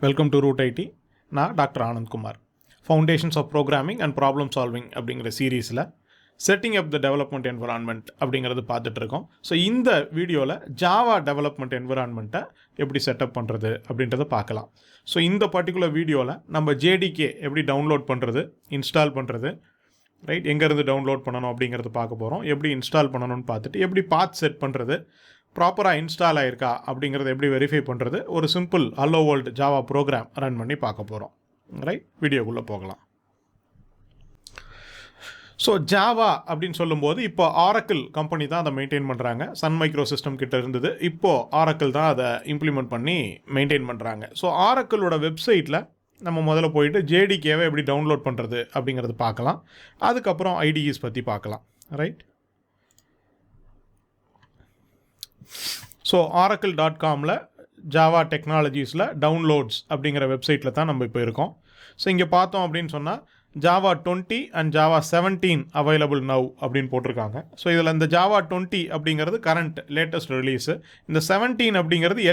Welcome to Root IT. நான் doctor Anandkumar. Foundations of programming and problem solving அப்படிங்கிற சீரீஸில் setting up the development environment அப்படிங்கிறது பார்த்துட்ருக்கோம். So இந்த வீடியோவில் ஜாவா டெவலப்மெண்ட் என்விரான்மெண்ட்டை எப்படி செட்டப் பண்ணுறது அப்படின்றத பார்க்கலாம். ஸோ இந்த பர்டிகுலர் வீடியோவில் நம்ம ஜேடிகே எப்படி டவுன்லோட் பண்ணுறது, இன்ஸ்டால் பண்ணுறது, ரைட், எங்கேருந்து டவுன்லோட் பண்ணணும் அப்படிங்கிறது பார்க்க போகிறோம். எப்படி இன்ஸ்டால் பண்ணணும்னு பார்த்துட்டு எப்படி பாத் செட் பண்ணுறது, ப்ராப்பராக இன்ஸ்டால் ஆகிருக்கா அப்படிங்கிறத எப்படி வெரிஃபை பண்ணுறது, ஒரு simple hello world Java program run பண்ணி பார்க்க போகிறோம். ரைட், வீடியோக்குள்ளே போகலாம். ஸோ ஜாவா அப்படின்னு சொல்லும்போது இப்போ ஆரக்கிள் கம்பெனி தான் அதை மெயின்டைன் பண்ணுறாங்க. சன் மைக்ரோ சிஸ்டம் கிட்ட இருந்தது, இப்போது ஆரக்கிள் தான் அதை இம்ப்ளிமெண்ட் பண்ணி மெயின்டைன் பண்ணுறாங்க. ஸோ ஆரக்கிளோட வெப்சைட்டில் நம்ம முதல்ல போயிட்டு ஜேடிகேவை எப்படி டவுன்லோட் பண்ணுறது அப்படிங்கிறது பார்க்கலாம். அதுக்கப்புறம் ஐடிஇஸ் பற்றி பார்க்கலாம். ரைட், ஸோ oracle.comல ஜாவா டெக்னாலஜிஸில் டவுன்லோட்ஸ் அப்படிங்கிற வெப்சைட்டில் தான் நம்ம இப்போ இருக்கோம். ஸோ இங்கே பார்த்தோம் அப்படின்னு சொன்னால் Java 20 and Java 17 available now அப்படின்னு போட்டிருக்காங்க. ஸோ இதில் இந்த ஜாவா 20 அப்படிங்கிறது கரண்ட் லேட்டஸ்ட் ரிலீஸு, இந்த 17 அப்படிங்கிறது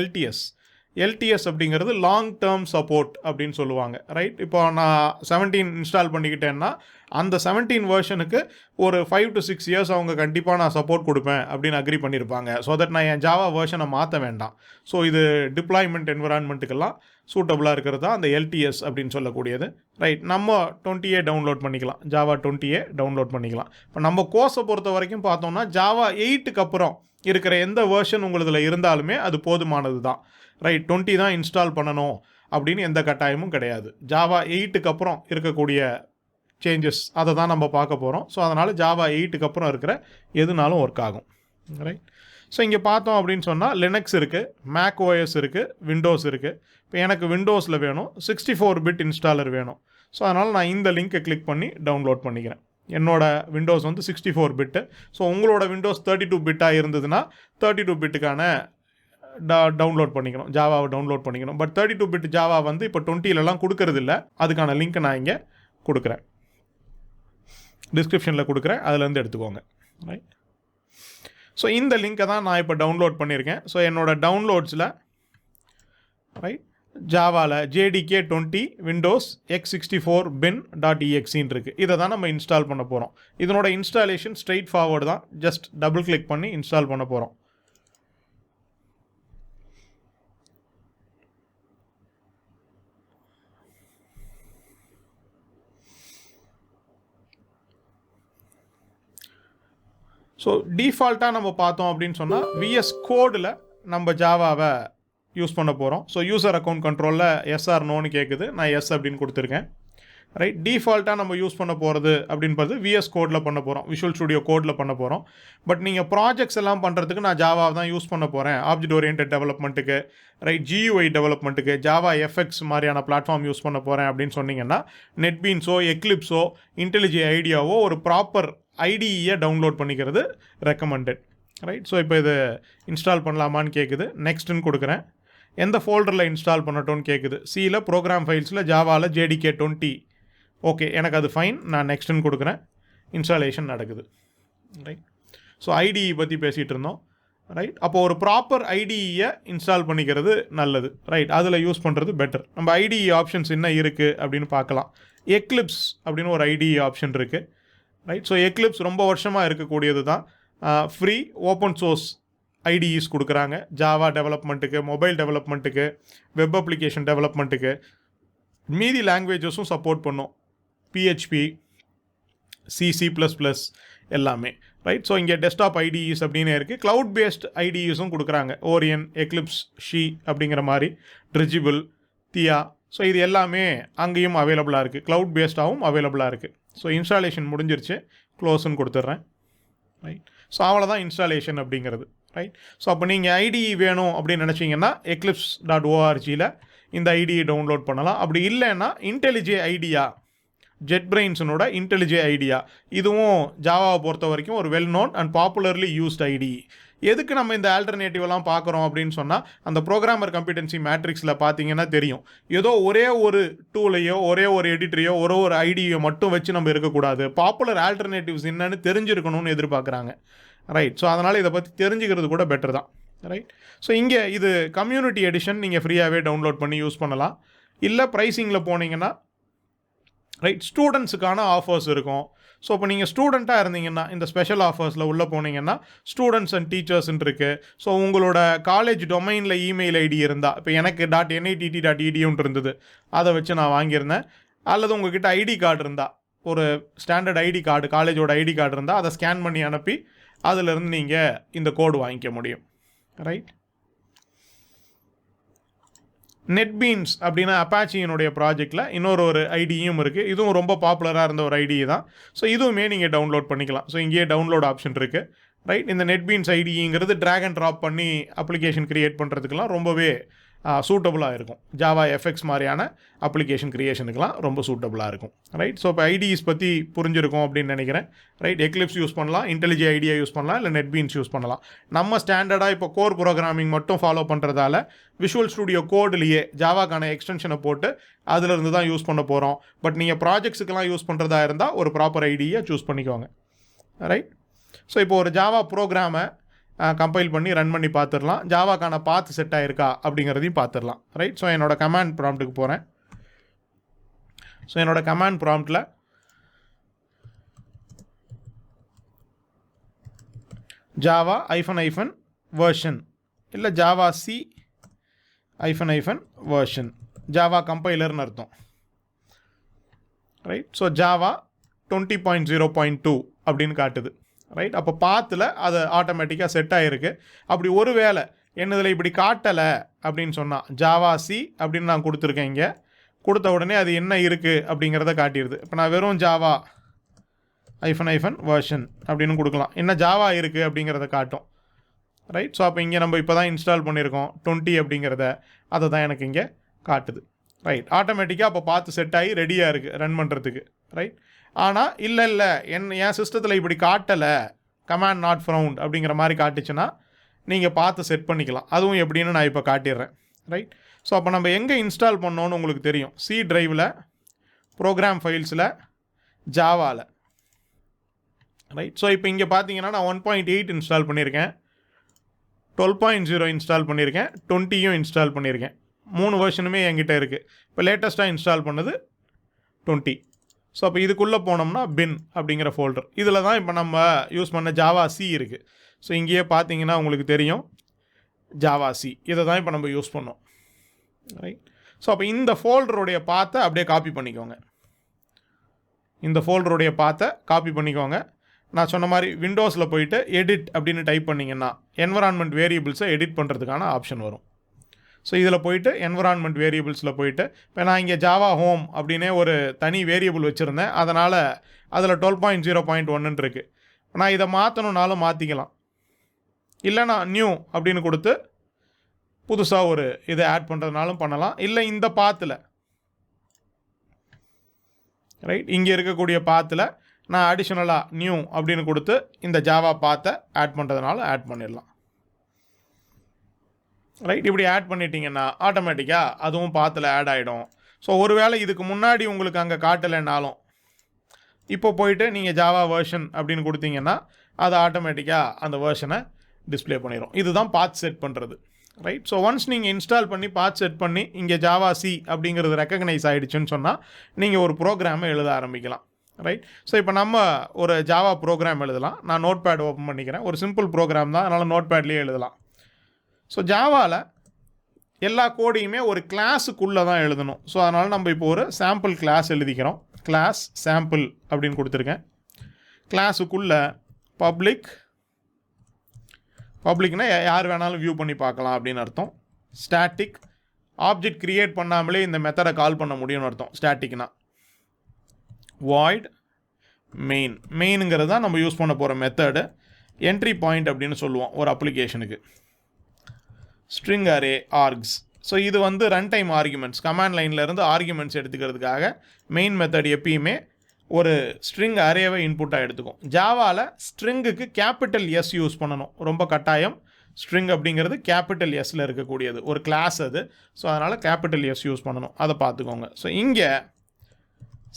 எல்டிஎஸ் அப்படிங்கிறது லாங் டேர்ம் சப்போர்ட் அப்படின்னு சொல்லுவாங்க. ரைட், இப்போ நான் 17 இன்ஸ்டால் பண்ணிக்கிட்டேன்னா அந்த 17 வெர்ஷனுக்கு ஒரு 5 to 6 இயர்ஸ் அவங்க கண்டிப்பாக நான் சப்போர்ட் கொடுப்பேன் அப்படின்னு அக்ரி பண்ணியிருப்பாங்க. ஸோ தட் நான் என் ஜாவா வெர்ஷனை மாற்ற வேண்டாம். ஸோ இது டிப்ளாய்மெண்ட் என்விரான்மெண்ட்டுக்கெல்லாம் சூட்டபுளாக இருக்கிறது தான் அந்த எல்டிஎஸ் அப்படின்னு சொல்லக்கூடியது. ரைட், நம்ம 20 டவுன்லோட் பண்ணிக்கலாம், ஜாவா 20 டவுன்லோட் பண்ணிக்கலாம். இப்போ நம்ம கோர்ஸை பொறுத்த வரைக்கும் பார்த்தோம்னா ஜாவா 8க்கு அப்புறம் இருக்கிற எந்த வெர்ஷன் உங்களதில் இருந்தாலுமே அது போதுமானது தான். ரைட், 20 தான் இன்ஸ்டால் பண்ணணும் அப்படின்னு எந்த கட்டாயமும் கிடையாது. ஜாவா 8க்கு அப்புறம் இருக்கக்கூடிய சேஞ்சஸ் அதை தான் நம்ம பார்க்க போகிறோம். ஸோ அதனால் ஜாவா 8க்கு அப்புறம் இருக்கிற எதுனாலும் ஒர்க் ஆகும். ரைட், ஸோ இங்கே பார்த்தோம் அப்படின்னு சொன்னால் லினக்ஸ் இருக்குது, மேக் ஓஎஸ் இருக்குது, விண்டோஸ் இருக்குது. இப்போ எனக்கு விண்டோஸில் வேணும், 64 பிட் இன்ஸ்டாலர் வேணும். ஸோ அதனால் நான் இந்த லிங்க்கை கிளிக் பண்ணி டவுன்லோட் பண்ணிக்கிறேன். என்னோட விண்டோஸ் வந்து 64 பிட்டு. ஸோ உங்களோட விண்டோஸ் 32 பிட்டாக இருந்ததுன்னா 32 பிட்டுக்கான டவுன்லோட் பண்ணிக்கணும், ஜாவாவை டவுன்லோட் பண்ணிக்கணும். பட் 32 பிட் ஜாவா வந்து இப்போ 20லலாம் கொடுக்கறதில்ல. அதுக்கான லிங்க்கை நான் இங்கே கொடுக்குறேன், டிஸ்கிரிப்ஷனில் கொடுக்குறேன், அதுலேருந்து எடுத்துக்கோங்க. ரைட், ஸோ இந்த லிங்க்கை தான் நான் இப்போ டவுன்லோட் பண்ணியிருக்கேன். ஸோ என்னோட டவுன்லோட்ஸில் ரைட் ஜாவாவில் JDK 20 விண்டோஸ் x64 bin.exe இருக்குது. இதை தான் நம்ம இன்ஸ்டால் பண்ண போகிறோம். இதனோட இன்ஸ்டாலேஷன் ஸ்ட்ரெயிட் ஃபார்வர்டு தான். ஜஸ்ட் டபுள் கிளிக் பண்ணி இன்ஸ்டால் பண்ண போகிறோம். ஸோ டிஃபால்ட்டாக நம்ம பார்த்தோம் அப்படின்னு சொன்னால் VS கோடில் நம்ம ஜாவாவை யூஸ் பண்ண போகிறோம். ஸோ யூசர் அக்கௌண்ட் கண்ட்ரோலில் எஸ்ஆர் நோன்னு கேட்குது, நான் எஸ் அப்படின்னு கொடுத்துருக்கேன். ரைட், டிஃபால்ட்டாக நம்ம யூஸ் பண்ண போகிறது அப்படின்றது VS கோடில் பண்ண போகிறோம், விஷுவல் ஸ்டுடியோ கோடில் பண்ண போகிறோம். பட் நீங்கள் ப்ராஜெக்ட்ஸ் எல்லாம் பண்ணுறதுக்கு நான் ஜாவாவை தான் யூஸ் பண்ண போகிறேன். ஆப்ஜெக்ட் ஓரியன்டட் டெவலப்மெண்ட்டுக்கு, ரைட், GUI டெவலப்மெண்ட்டுக்கு ஜாவா FX மாதிரியான பிளாட்ஃபார்ம் யூஸ் பண்ண போகிறேன் அப்படின்னு சொன்னீங்கன்னா நெட்பீன்ஸோ எக்லிப்ஸோ இன்டெலிஜே ஐடியாவோ ஒரு ப்ராப்பர் ஐடியை டவுன்லோட் பண்ணிக்கிறது ரெக்கமெண்டட். ரைட், ஸோ இப்போ இது இன்ஸ்டால் பண்ணலாமான்னு கேட்குது, நெக்ஸ்ட்டுன்னு கொடுக்குறேன். எந்த ஃபோல்டரில் இன்ஸ்டால் பண்ணட்டோன்னு கேட்குது, சியில் ப்ரோக்ராம் ஃபைல்ஸில் ஜாவாவில் JDK 20. ஓகே, எனக்கு அது ஃபைன், நான் நெக்ஸ்ட்டுன்னு கொடுக்குறேன். இன்ஸ்டாலேஷன் நடக்குது. ரைட், ஸோ ஐடிஇ பற்றி பேசிகிட்டு இருந்தோம். ரைட், அப்போது ஒரு ப்ராப்பர் ஐடிஇயை இன்ஸ்டால் பண்ணிக்கிறது நல்லது. ரைட், அதில் யூஸ் பண்ணுறது பெட்டர். நம்ம ஐடிஇ ஆப்ஷன்ஸ் என்ன இருக்குது அப்படின்னு பார்க்கலாம். எக்லிப்ஸ் அப்படின்னு ஒரு ஐடிஇ ஆப்ஷன் இருக்குது. ரைட், ஸோ எக்லிப்ஸ் ரொம்ப வருஷமாக இருக்கக்கூடியது தான். ஃப்ரீ ஓப்பன் சோர்ஸ் ஐடிஇஸ் கொடுக்குறாங்க ஜாவா டெவலப்மெண்ட்டுக்கு, மொபைல் டெவலப்மெண்ட்டுக்கு, வெப் அப்ளிகேஷன் டெவலப்மெண்ட்டுக்கு. மீதி லாங்குவேஜஸும் சப்போர்ட் பண்ணும், PHP, C++ எல்லாமே. ரைட், ஸோ இங்கே டெஸ்க்டாப் ஐடிஇஸ் அப்படின்னு இருக்குது. க்ளவுட் பேஸ்ட் ஐடிஇஸும் கொடுக்குறாங்க, ஓரியன், எக்லிப்ஸ், ஷி அப்படிங்கிற மாதிரி, ட்ரிஜிபிள், தியா. ஸோ இது எல்லாமே அங்கேயும் அவைலபிளாக இருக்குது, க்ளவுட் பேஸ்டாகவும் அவைலபிளாக இருக்குது. ஸோ இன்ஸ்டாலேஷன் முடிஞ்சிருச்சு, க்ளோஸ்ன்னு கொடுத்துட்றேன். ரைட், ஸோ அவ்வளோதான் இன்ஸ்டாலேஷன் அப்படிங்கிறது. ரைட், ஸோ அப்போ நீங்கள் ஐடிஇ வேணும் அப்படின்னு நினச்சிங்கன்னா eclipse.orgல இந்த ஐடியை டவுன்லோட் பண்ணலாம். அப்படி இல்லைன்னா இன்டெலிஜே ஐடியா, JetBrains-னோட இன்டெலிஜே ஐடியா, இதுவும் ஜாவாவை பொறுத்த வரைக்கும் ஒரு well known and popularly used ITE. எதுக்கு நம்ம இந்த ஆல்டர்னேட்டிவெல்லாம் பார்க்குறோம் அப்படின்னு சொன்னால், அந்த ப்ரோக்ராமர் கம்பிடன்சி மேட்ரிக்ஸில் பார்த்தீங்கன்னா தெரியும், ஏதோ ஒரே ஒரு டூலையோ ஒரே ஒரு எடிட்டரையோ ஒரு ஐடியோ மட்டும் வச்சு நம்ம இருக்கக்கூடாது. பாப்புலர் ஆல்டர்னேட்டிவ்ஸ் என்னன்னு தெரிஞ்சிருக்கணும்னு எதிர்பார்க்குறாங்க. ரைட், ஸோ அதனால் இதை பற்றி தெரிஞ்சுக்கிறது கூட பெட்டர் தான். ரைட், ஸோ இங்கே இது கம்யூனிட்டி எடிஷன், நீங்கள் ஃப்ரீயாகவே டவுன்லோட் பண்ணி யூஸ் பண்ணலாம். இல்லை ப்ரைஸிங்கில் போனீங்கன்னா ரைட் ஸ்டூடெண்ட்ஸுக்கான ஆஃபர்ஸ் இருக்கும். ஸோ இப்போ நீங்கள் ஸ்டூடெண்ட்டாக இருந்தீங்கன்னா இந்த ஸ்பெஷல் ஆஃபர்ஸில் உள்ளே போனீங்கன்னா ஸ்டூடெண்ட்ஸ் அண்ட் டீச்சர்ஸ்ன்னு இருக்குது. ஸோ உங்களோட காலேஜ் டொமைனில் இமெயில் ஐடி இருந்தால், இப்போ எனக்கு .nitt.edu இருந்தது, அதை வச்சு நான் வாங்கியிருந்தேன். அல்லது உங்ககிட்ட ஐடி கார்டு இருந்தால், ஒரு ஸ்டாண்டர்ட் ஐடி கார்டு, காலேஜோட ஐடி கார்டு இருந்தால் அதை ஸ்கேன் பண்ணி அனுப்பி அதிலிருந்து நீங்கள் இந்த கோடு வாங்கிக்க முடியும். ரைட். நெட்பீன்ஸ் அப்படின்னா அப்பாச்சியினுடைய ப்ராஜெக்டில் இன்னொரு ஐடியும் இருக்குது. இதுவும் ரொம்ப பாப்புலராக இருந்த ஒரு ஐடி தான். ஸோ இதுவுமே நீங்கள் டவுன்லோட் பண்ணிக்கலாம். ஸோ இங்கேயே டவுன்லோட் ஆப்ஷன் இருக்குது. ரைட். இந்த நெட்பீன்ஸ் ஐடிங்கிறது ட்ராக் அண்ட் ட்ராப் பண்ணி அப்ளிகேஷன் க்ரியேட் பண்ணுறதுக்கெலாம் ரொம்பவே சூட்டபுளாக இருக்கும். ஜாவா எஃப்எக்ஸ் மாதிரியான அப்ளிகேஷன் க்ரியேஷனுக்கெலாம் ரொம்ப சூட்டபுளாக இருக்கும். ரைட். ஸோ இப்போ ஐடிஸ் பற்றி புரிஞ்சிருக்கும் அப்படின்னு நினைக்கிறேன். ரைட். எக்லிப்ஸ் யூஸ் பண்ணலாம், இன்டெலிஜி ஐடியா யூஸ் பண்ணலாம், இல்லை நெட்பீன்ஸ் யூஸ் பண்ணலாம். நம்ம ஸ்டாண்டர்டாக இப்போ கோர் ப்ரோக்ராமிங் மட்டும் ஃபாலோ பண்ணுறதால விஷுவல் ஸ்டுடியோ கோட்லேயே ஜாவாக்கான எக்ஸ்டென்ஷனை போட்டு அதிலிருந்து தான் யூஸ் பண்ண போகிறோம். பட் நீங்கள் ப்ராஜெக்ட்ஸுக்கெல்லாம் யூஸ் பண்ணுறதா இருந்தால் ஒரு ப்ராப்பர் ஐடியை சூஸ் பண்ணிக்கோங்க. ரைட். ஸோ இப்போ ஒரு ஜாவா ப்ரோக்ராமை கம்பைல் பண்ணி ரன் பண்ணி பார்த்துடலாம். ஜாவாக்கான பாத் செட் ஆகிருக்கா அப்படிங்கிறதையும் பார்த்துடலாம். ரைட். ஸோ என்னோட கமாண்ட் ப்ராம்ப்ட்டுக்கு போகிறேன். ஸோ என்னோட கமாண்ட் ப்ராம்ப்டில் ஜாவா -- வெர்ஷன் இல்லை ஜாவா C - வெர்ஷன், ஜாவா கம்பைலர்னு அர்த்தம். ரைட். ஸோ ஜாவா 20.0.2 அப்படின்னு காட்டுது. ரைட். அப்போ பாத்தில் அது ஆட்டோமேட்டிக்காக செட் ஆகிருக்கு. அப்படி ஒரு வேளை என்னதில் இப்படி காட்டலை அப்படின்னு சொன்னால் ஜாவா C அப்படின்னு நான் கொடுத்துருக்கேன். இங்கே கொடுத்த உடனே அது என்ன இருக்குது அப்படிங்கிறத காட்டிடுது. இப்போ நான் வெறும் ஜாவா -- வெர்ஷன் அப்படின்னு கொடுக்கலாம். என்ன ஜாவா இருக்குது அப்படிங்கிறத காட்டும். ரைட். ஸோ அப்போ இங்கே நம்ம இப்போ தான் இன்ஸ்டால் பண்ணியிருக்கோம் 20 அப்படிங்கிறத, அதை தான் எனக்கு இங்கே காட்டுது. ரைட். ஆட்டோமேட்டிக்காக அப்போ பார்த்து செட் ஆகி ரெடியாக இருக்குது ரன் பண்ணுறதுக்கு. ரைட். ஆனால் இல்லை என் சிஸ்டத்தில் இப்படி காட்டலை, கமாண்ட் நாட் ஃபவுண்ட் அப்படிங்கிற மாதிரி காட்டுச்சுன்னா நீங்கள் பார்த்து செட் பண்ணிக்கலாம். அதுவும் எப்படின்னு நான் இப்போ காட்டிடுறேன். ரைட். ஸோ அப்போ நம்ம எங்கே இன்ஸ்டால் பண்ணோன்னு உங்களுக்கு தெரியும். C டிரைவில், ப்ரோக்ராம் ஃபைல்ஸில், ஜாவாவில். ரைட். ஸோ இப்போ இங்கே பார்த்தீங்கன்னா நான் 1.8 இன்ஸ்டால் பண்ணியிருக்கேன், 12.0 இன்ஸ்டால் பண்ணியிருக்கேன், 20யும் இன்ஸ்டால் பண்ணியிருக்கேன். 3 வெர்ஷனுமே என்கிட்ட இருக்குது. இப்போ லேட்டஸ்ட்டாக இன்ஸ்டால் பண்ணது 20. ஸோ அப்போ இதுக்குள்ளே போனோம்னா பின் அப்படிங்கிற ஃபோல்டர், இதில் தான் இப்போ நம்ம யூஸ் பண்ண ஜாவா C இருக்குது. ஸோ இங்கேயே பார்த்தீங்கன்னா உங்களுக்கு தெரியும் ஜாவா C, இதை தான் இப்போ நம்ம யூஸ் பண்ணோம். ரைட். ஸோ அப்போ இந்த ஃபோல்டருடைய பாத்தை அப்படியே காப்பி பண்ணிக்கோங்க. இந்த ஃபோல்டருடைய பாத்தை காப்பி பண்ணிக்கோங்க. நான் சொன்ன மாதிரி விண்டோஸில் போயிட்டு எடிட் அப்படின்னு டைப் பண்ணிங்கன்னா என்வரான்மெண்ட் வேரியபிள்ஸை எடிட் பண்ணுறதுக்கான ஆப்ஷன் வரும். ஸோ இதில் போயிட்டு என்வரான்மெண்ட் வேரியபிள்ஸில் போயிட்டு, இப்போ நான் இங்கே ஜாவா ஹோம் அப்படின்னே ஒரு தனி வேரியபிள் வச்சுருந்தேன். அதனால் அதில் 12.0.1 இருக்குது. நான் இதை மாற்றணுன்னாலும் மாற்றிக்கலாம். இல்லை நான் நியூ அப்படின்னு கொடுத்து புதுசாக ஒரு இதை ஆட் பண்ணுறதுனாலும் பண்ணலாம். இல்லை இந்த பாத்தில், ரைட், இங்கே இருக்கக்கூடிய பாத்தில் நான் அடிஷ்னலாக நியூ அப்படின்னு கொடுத்து இந்த ஜாவா பாத்தை ஆட் பண்ணுறதுனால ஆட் பண்ணிடலாம். ரைட். இப்படி ஆட் பண்ணிட்டீங்கன்னா ஆட்டோமேட்டிக்காக அதுவும் பாத்தில் ஆட் ஆகிடும். ஸோ ஒருவேளை இதுக்கு முன்னாடி உங்களுக்கு அங்கே காட்டலைன்னாலும் இப்போ போயிட்டு நீங்கள் ஜாவா வெர்ஷன் அப்படின்னு கொடுத்தீங்கன்னா அது ஆட்டோமேட்டிக்காக அந்த வெர்ஷனை டிஸ்பிளே பண்ணிடும். இதுதான் பாத் செட் பண்ணுறது. ரைட். ஸோ ஒன்ஸ் நீங்கள் இன்ஸ்டால் பண்ணி பாத் செட் பண்ணி இங்கே ஜாவா C அப்படிங்கிறது ரெக்கக்னைஸ் ஆகிடுச்சுன்னு சொன்னால் நீங்கள் ஒரு ப்ரோக்ராமை எழுத ஆரம்பிக்கலாம். ரைட். ஸோ இப்போ நம்ம ஒரு ஜாவா ப்ரோக்ராம் எழுதலாம். நான் நோட் பேட் ஓப்பன் பண்ணிக்கிறேன். ஒரு சிம்பிள் ப்ரோக்ராம் தான், அதனால் நோட் பேட்லேயே எழுதலாம். ஸோ ஜாவாவில் எல்லா கோடையுமே ஒரு கிளாஸுக்குள்ளே தான் எழுதணும். ஸோ அதனால் நம்ம இப்போ ஒரு சாம்பிள் கிளாஸ் எழுதிக்கிறோம். கிளாஸ் சாம்பிள் அப்படின்னு கொடுத்துருக்கேன். கிளாஸுக்குள்ளே பப்ளிக்னா யார் வேணாலும் வியூ பண்ணி பார்க்கலாம் அப்படின்னு அர்த்தம். ஸ்டாட்டிக், ஆப்ஜெக்ட் க்ரியேட் பண்ணாமலே இந்த மெத்தடை கால் பண்ண முடியும்னு அர்த்தம். ஸ்டாட்டிக்னா வாய்ட் மெயினுங்கிறது தான் நம்ம யூஸ் பண்ண போகிற மெத்தடு. என்ட்ரி பாயிண்ட் அப்படின்னு சொல்லுவோம் ஒரு அப்ளிகேஷனுக்கு. String array args. ஸோ இது வந்து ரன் டைம் ஆர்குமெண்ட்ஸ், கமாண்ட் லைன்லேருந்து ஆர்குமெண்ட்ஸ் எடுத்துக்கிறதுக்காக மெயின் மெத்தட் எப்பயுமே ஒரு ஸ்ட்ரிங் அரேவை இன்புட்டாக எடுத்துக்கும். ஜாவாவில் ஸ்ட்ரிங்குக்கு கேபிட்டல் எஸ் யூஸ் பண்ணணும், ரொம்ப கட்டாயம். ஸ்ட்ரிங் அப்படிங்கிறது கேபிட்டல் எஸ்ஸில் இருக்கக்கூடியது, ஒரு கிளாஸ் அது. ஸோ அதனால் கேபிட்டல் எஸ் யூஸ் பண்ணணும், அதை பார்த்துக்கோங்க. ஸோ இங்கே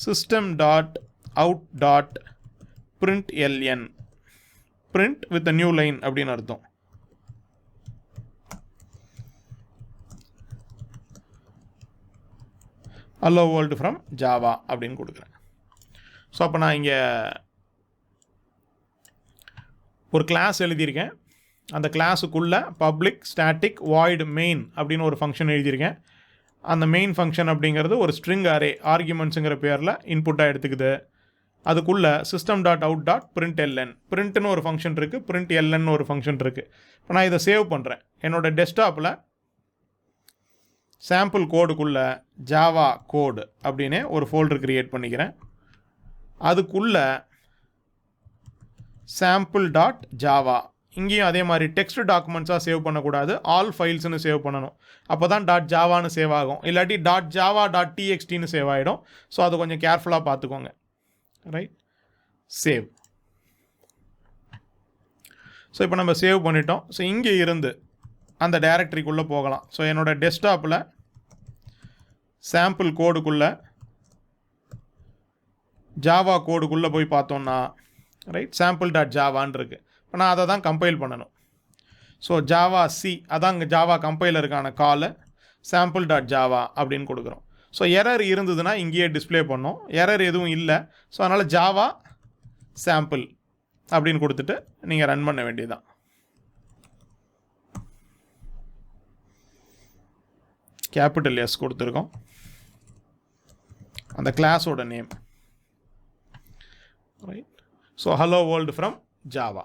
system.out.println, print with a new line அப்படின்னு அர்த்தம். ஹலோ வேர்ல்டு ஃப்ரம் ஜாவா அப்படின்னு கொடுக்குறேன். ஸோ அப்போ நான் இங்கே ஒரு கிளாஸ் எழுதியிருக்கேன். அந்த கிளாஸுக்குள்ளே பப்ளிக் ஸ்டாட்டிக் வாய்டு மெயின் அப்படின்னு ஒரு ஃபங்க்ஷன் எழுதியிருக்கேன். அந்த மெயின் ஃபங்க்ஷன் அப்படிங்கிறது ஒரு ஸ்ட்ரிங் அரே ஆர்குமெண்ட்ஸுங்கிற பேரில் இன்புட்டாக எடுத்துக்குது. அதுக்குள்ளே system.out.println பிரிண்ட்னு ஒரு ஃபங்க்ஷன் இருக்குது, println ஒரு ஃபங்க்ஷன் இருக்குது. இப்போ நான் இதை சேவ் பண்ணுறேன். என்னோடய டெஸ்க்டாப்பில் சாம்பிள் கோடுக்குள்ளே ஜாவா கோடு அப்படின்னு ஒரு ஃபோல்டர் க்ரியேட் பண்ணிக்கிறேன். அதுக்குள்ளே sample.java இங்கேயும் அதே மாதிரி டெக்ஸ்ட் டாக்குமெண்ட்ஸாக சேவ் பண்ணக்கூடாது, ஆல் ஃபைல்ஸ்னு சேவ் பண்ணணும். அப்போ தான் .javaன்னு சேவ் ஆகும். இல்லாட்டி .java.txtன்னு சேவ் ஆகிடும். ஸோ அதை கொஞ்சம் கேர்ஃபுல்லாக பார்த்துக்கோங்க. Right, save. ஸோ இப்போ நம்ம சேவ் பண்ணிட்டோம். ஸோ இங்கே இருந்து அந்த டைரக்டரிக்குள்ளே போகலாம். ஸோ என்னோடய டெஸ்க்டாப்பில் சாம்பிள் கோடுக்குள்ளே ஜாவா கோடுக்குள்ளே போய் பார்த்தோன்னா ரைட் sample.javaன்னு இருக்குது. இப்போ நான் அதை தான் கம்பைல் பண்ணணும். ஸோ ஜாவா சி அதான் இங்கே ஜாவா கம்பைலருக்கான காலை sample.java அப்படின்னு கொடுக்குறோம். ஸோ எரர் இருந்ததுன்னா இங்கேயே டிஸ்பிளே பண்ணோம். எரர் எதுவும் இல்லை. ஸோ அதனால் ஜாவா சாம்பிள் அப்படின்னு கொடுத்துட்டு நீங்கள் ரன் பண்ண வேண்டியதுதான். கேபிட்டல் எஸ் கொடுத்துருக்கோம். அந்த கிளாஸோட name right. So hello world from Java.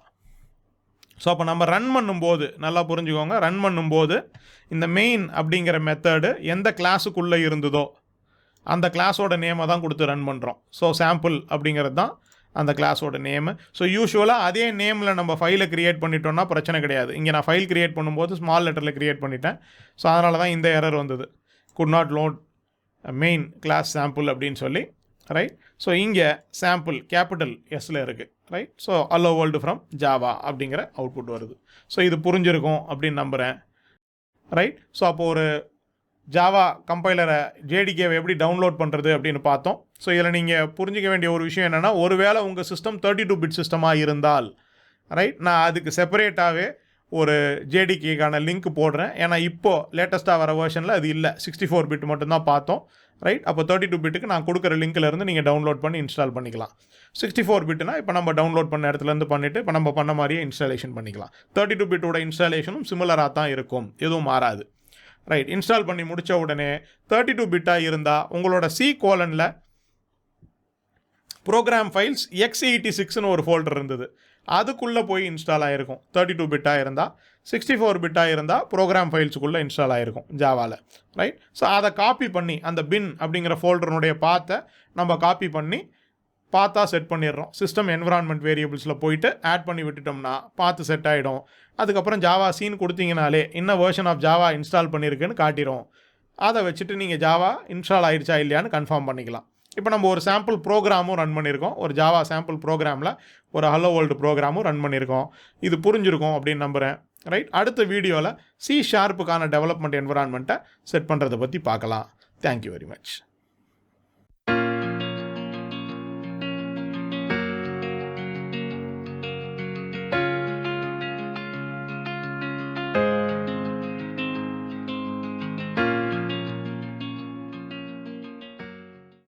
So அப்போ நம்ம ரன் பண்ணும்போது நல்லா புரிஞ்சுக்கோங்க, ரன் பண்ணும்போது இந்த மெயின் அப்படிங்கிற மெத்தடு எந்த கிளாஸுக்குள்ளே இருந்ததோ அந்த கிளாஸோட நேமை தான் கொடுத்து ரன் பண்ணுறோம். ஸோ சாம்பிள் அப்படிங்கிறது தான் அந்த கிளாஸோட நேமு. ஸோ யூஸ்வலாக அதே நேமில் நம்ம ஃபைலை க்ரியேட் பண்ணிட்டோம்னா பிரச்சனை கிடையாது. இங்கே நான் ஃபைல் க்ரியேட் பண்ணும்போது ஸ்மால் லெட்டரில் க்ரியேட் பண்ணிட்டேன். ஸோ அதனால தான் இந்த எரர் வந்தது, could not load main clause sample அப்படின்னு சொல்லி. ரைட். ஸோ இங்கே சாம்பிள் கேபிட்டல் எஸ்ஸில் இருக்குது. Right. So hello world from Java அப்படிங்கிற அவுட்புட் வருது. ஸோ இது புரிஞ்சிருக்கும் அப்படின்னு நம்புகிறேன். ரைட். ஸோ அப்போது ஒரு ஜாவா கம்பைலரை ஜேடிகேவை எப்படி டவுன்லோட் பண்ணுறது அப்படின்னு பார்த்தோம். ஸோ இதில் நீங்கள் புரிஞ்சிக்க வேண்டிய ஒரு விஷயம் என்னென்னா, ஒருவேளை உங்கள் சிஸ்டம் 32 பிட் சிஸ்டமாக இருந்தால் ரைட், நான் அதுக்கு செப்பரேட்டாகவே ஒரு ஜேடிகேக்கான லிங்க் போடுறேன். ஏன்னா இப்போது லேட்டஸ்ட்டாக வர வெர்ஷனில் அது இல்லை, 64 பிட் மட்டும்தான் பார்த்தோம். ரைட். அப்போ 32 பிட்டுக்கு நான் கொடுக்குற லிங்க்லேருந்து நீங்கள் டவுன்லோட் பண்ணி இன்ஸ்டால் பண்ணிக்கலாம். 64 பிட்னா இப்போ நம்ம டவுன்லோட் பண்ண இடத்துலேருந்து பண்ணிவிட்டு இப்போ நம்ம பண்ண மாதிரியே இன்ஸ்டாலேஷன் பண்ணிக்கலாம். 32 பிட்டோட இன்ஸ்டாலேஷனும் சிமிலராக தான் இருக்கும், எதுவும் மாறாது. ரைட். இன்ஸ்டால் பண்ணி முடித்த உடனே 32 பிட்டாக இருந்தால் உங்களோட சி கோலனில் ப்ரோக்ராம் ஃபைல்ஸ் x86ன்னு ஒரு ஃபோல்டர் இருந்தது, அதுக்குள்ளே போய் இன்ஸ்டால் ஆகிருக்கும். 32 பிட்டாக இருந்தால். 64 பிட்டாக இருந்தால் ப்ரோக்ராம் ஃபைல்ஸுக்குள்ளே இன்ஸ்டால் ஆகிருக்கும் ஜாவாவில். ரைட். ஸோ அதை காப்பி பண்ணி அந்த பின் அப்படிங்கிற ஃபோல்டருடைய பாத்தை நம்ம காப்பி பண்ணி பாத்தா செட் பண்ணிடுறோம். சிஸ்டம் என்விரான்மெண்ட் வேரியபிள்ஸில் போயிட்டு ஆட் பண்ணி விட்டுட்டோம்னா பார்த்து செட் ஆகிடும். அதுக்கப்புறம் ஜாவா சீன் கொடுத்தீங்கனாலே இன்னும் வேர்ஷன் ஆஃப் ஜாவா இன்ஸ்டால் பண்ணியிருக்குன்னு காட்டிடும். அதை வச்சுட்டு நீங்கள் ஜாவா இன்ஸ்டால் ஆகிடுச்சா இல்லையான்னு கன்ஃபார்ம் பண்ணிக்கலாம். இப்போ நம்ம ஒரு சாம்பிள் ப்ரோக்ராமும் ரன் பண்ணியிருக்கோம். ஒரு ஜாவா சாம்பிள் ப்ரோக்ராமில் ஒரு ஹலோ வேர்ல்டு ப்ரோக்ராமும் ரன் பண்ணியிருக்கோம். இது புரிஞ்சிருக்கும் அப்படின்னு நம்புகிறேன். ரைட். அடுத்த வீடியோவில் C# டெவலப்மெண்ட் என்விரான்மெண்ட்டை செட் பண்ணுறதை பற்றி பார்க்கலாம். Thank you very much.